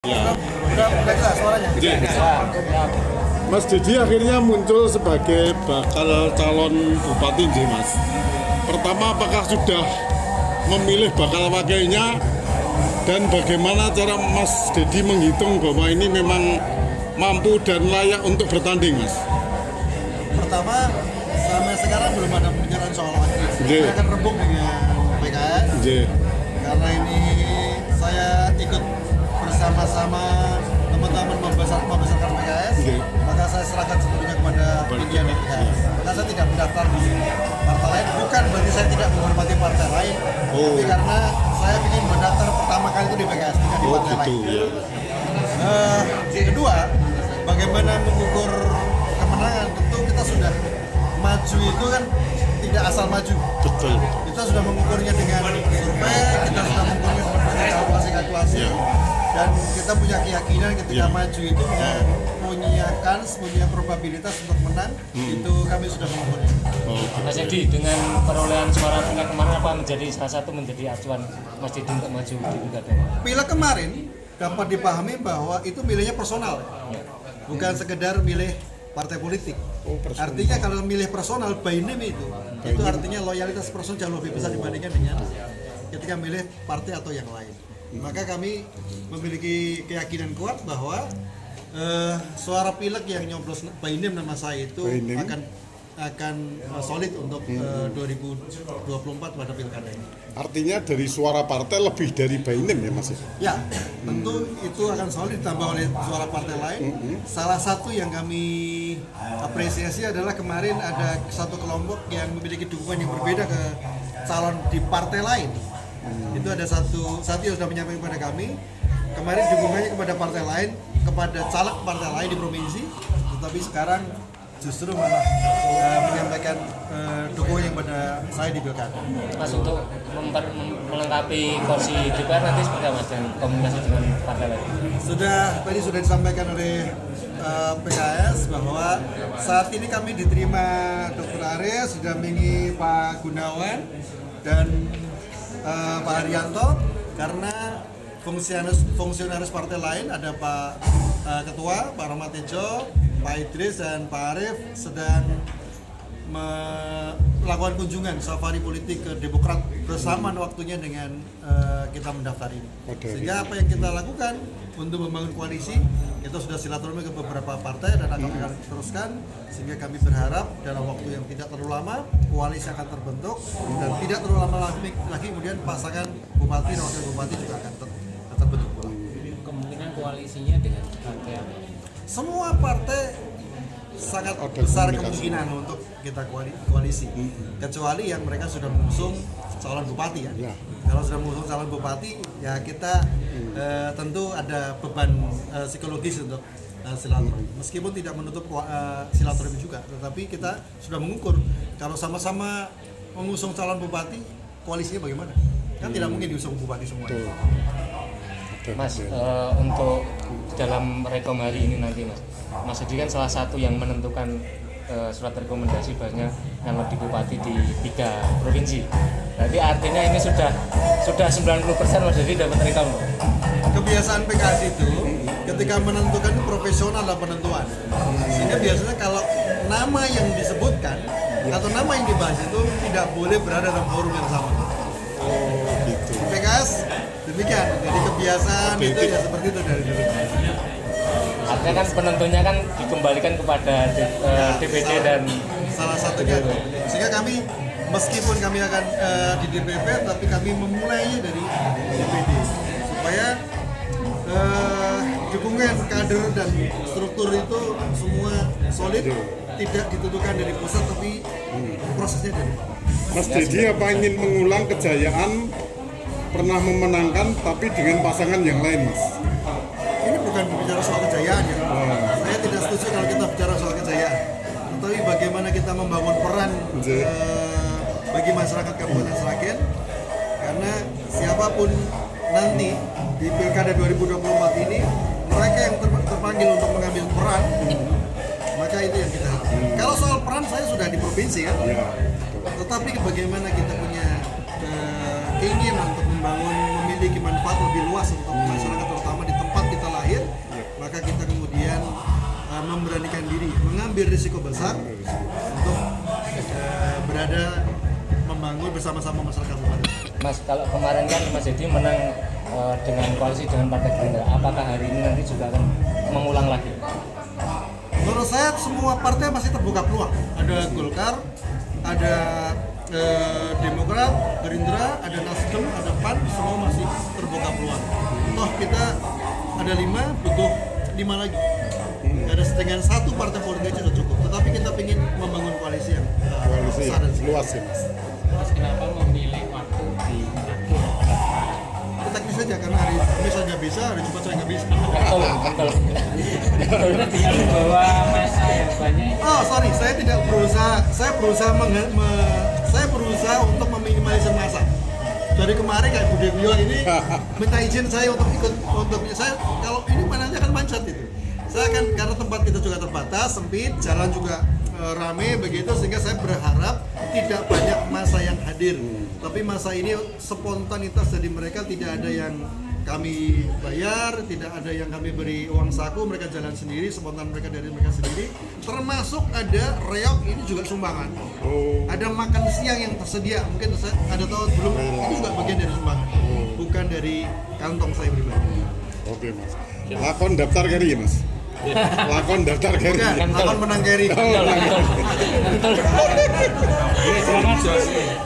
Udah jelas suaranya. Mas Dedi akhirnya muncul sebagai bakal calon bupati nih Mas. Pertama, apakah sudah memilih bakal wakilnya dan bagaimana cara Mas Dedi menghitung bahwa ini memang mampu dan layak untuk bertanding Mas? Pertama, sampai sekarang belum ada pembicaraan soal wakil. Saya akan rembuk dengan PKS. Karena ini saya ikut bersama-sama teman-teman membesarkan PKS, maka saya serahkan sepenuhnya kepada pimpinan PKS. Maka saya tidak mendaftar di partai lain, bukan berarti saya tidak menghormati partai lain, tapi karena saya ingin mendaftar pertama kali itu di PKS, tidak di partai lain. Kedua, bagaimana mengukur kemenangan? Tentu kita sudah maju itu kan tidak asal maju. Betul. Kita sudah mengukurnya dengan survei, kita sudah mengukurnya dengan kalkulasi-kalkulasi. Dan kita punya keyakinan ketika maju itu punya kans, punya probabilitas untuk menang, itu kami sudah mengukurnya. Mas Dedi, dengan perolehan suara pileg kemarin apa menjadi salah satu menjadi acuan Mas Dedi untuk maju di pilkada? Pileg kemarin dapat dipahami bahwa itu milihnya personal, bukan sekedar milih partai politik. Artinya kalau milih personal by name itu artinya loyalitas personal jauh lebih besar dibandingkan dengan ketika milih partai atau yang lain. Maka kami memiliki keyakinan kuat bahwa suara pileg yang nyoblos by name nama saya itu akan solid untuk 2024 pada pilkada ini. Artinya dari suara partai lebih dari by name ya Mas? Ya, tentu itu akan solid ditambah oleh suara partai lain. Salah satu yang kami apresiasi adalah kemarin ada satu kelompok yang memiliki dukungan yang berbeda ke calon di partai lain. Itu ada satu yang sudah menyampaikan kepada kami. Kemarin dukungannya kepada partai lain, kepada caleg partai lain di provinsi, tetapi sekarang justru malah menyampaikan dukungan yang pada saya di pilkada. Mas, untuk melengkapi kursi DPR nanti seperti apa Mas dan komunikasi dengan partai lain? Tadi sudah disampaikan oleh PKS bahwa saat ini kami diterima Dr. Aris, didampingi Pak Gunawan dan Pak Haryanto, karena fungsionaris partai lain ada Pak Ketua, Pak Rahmat Tejo, Pak Idris dan Pak Arief sedang melakukan kunjungan safari politik ke Demokrat bersamaan waktunya dengan kita mendaftar ini. Sehingga apa yang kita lakukan untuk membangun koalisi, kita sudah silaturahmi ke beberapa partai dan akan teruskan, sehingga kami berharap dalam waktu yang tidak terlalu lama koalisi akan terbentuk dan tidak terlalu lama lagi kemudian pasangan bupati dan wakil bupati juga akan terbentuk. Kemungkinan koalisinya dengan partai apa? Semua partai sangat besar kemungkinan untuk kita koalisi, kecuali yang mereka sudah mengusung calon bupati ya. Kalau sudah mengusung calon bupati ya kita tentu ada beban psikologis untuk silaturahmi. Meskipun tidak menutup silaturahmi juga, tetapi kita sudah mengukur kalau sama-sama mengusung calon bupati, koalisinya bagaimana? Kan tidak mungkin diusung bupati semua. Mas, untuk dalam rekom hari ini nanti Mas Dedi kan salah satu yang menentukan surat rekomendasi banyak yang di bupati di 3 provinsi. Jadi artinya ini sudah 90% Mas Dedi dapat rekom. Kebiasaan PKS itu ketika menentukan profesional dalam penentuan. Sehingga biasanya kalau nama yang disebutkan atau nama yang dibahas itu tidak boleh berada dalam forum yang sama. Di PKS demikian, jadi kebiasaan itu ya seperti itu dari dulu. Artinya kan penentunya kan dikembalikan kepada DPD dan salah satunya itu. Sehingga kami meskipun kami akan di DPP, tapi kami memulainya dari DPD supaya dukungan kader dan struktur itu semua solid, tidak ditentukan dari pusat tapi prosesnya dari bawah. Mas Dedi apa ingin mengulang kejayaan pernah memenangkan tapi dengan pasangan yang lain Mas? Ini bukan bicara soal kejayaan ya. Saya tidak setuju kalau kita bicara soal kejayaan. Tetapi bagaimana kita membangun peran bagi masyarakat Kabupaten Sragen. Karena siapapun nanti di Pilkada 2024 ini, mereka yang terpanggil untuk mengambil peran, maka itu yang kita harapkan. Kalau soal peran saya sudah di provinsi kan. Tetapi bagaimana kita punya keinginan untuk memiliki manfaat lebih luas untuk masyarakat, terutama di tempat kita lahir. mengambil risiko besar untuk berada membangun bersama-sama masyarakat kabupaten. Mas, kalau kemarin kan Mas Edi menang dengan koalisi dengan Partai Gerindra, apakah hari ini nanti juga akan mengulang lagi? Menurut saya semua partai masih terbuka peluang. Ada Golkar, ada Demokrat, Gerindra, ada Nasdem, ada PAN, semua masih terbuka peluang. Toh kita ada 5, butuh 5 lagi. Ada dengan 1 partai politik aja sudah cukup. Tetapi kita ingin membangun koalisi yang Koalisi besar dan luas ya Mas. Mas, kenapa memilih waktu di akhir? Itu teknis saja karena hari Kamis saja bisa, hari Jumat saya nggak bisa. Betul. Karena dengan membawa masa yang banyak. Oh sorry, saya tidak berusaha. Saya berusaha untuk meminimalisir masa. Dari kemarin kayak Bu Dewi ini minta izin saya untuk ikut saya kalau ini mana akan mancat itu. Saya akan karena tempat kita juga terbatas, sempit, jalan juga rame begitu sehingga saya berharap tidak banyak masa yang hadir. Tapi masa ini spontanitas dari mereka, tidak ada yang kami bayar, tidak ada yang kami beri uang saku, mereka jalan sendiri, spontan mereka dari mereka sendiri. Termasuk ada reok ini juga sumbangan. Ada makan siang yang tersedia, mungkin saya ada tahu belum, itu juga bagian dari sumbangan, bukan dari kantong saya pribadi. Oke Mas. Lakon daftar kari ya Mas. Lakon daftar kari. Bukan, akan menang Kerry. Betul. Silakan.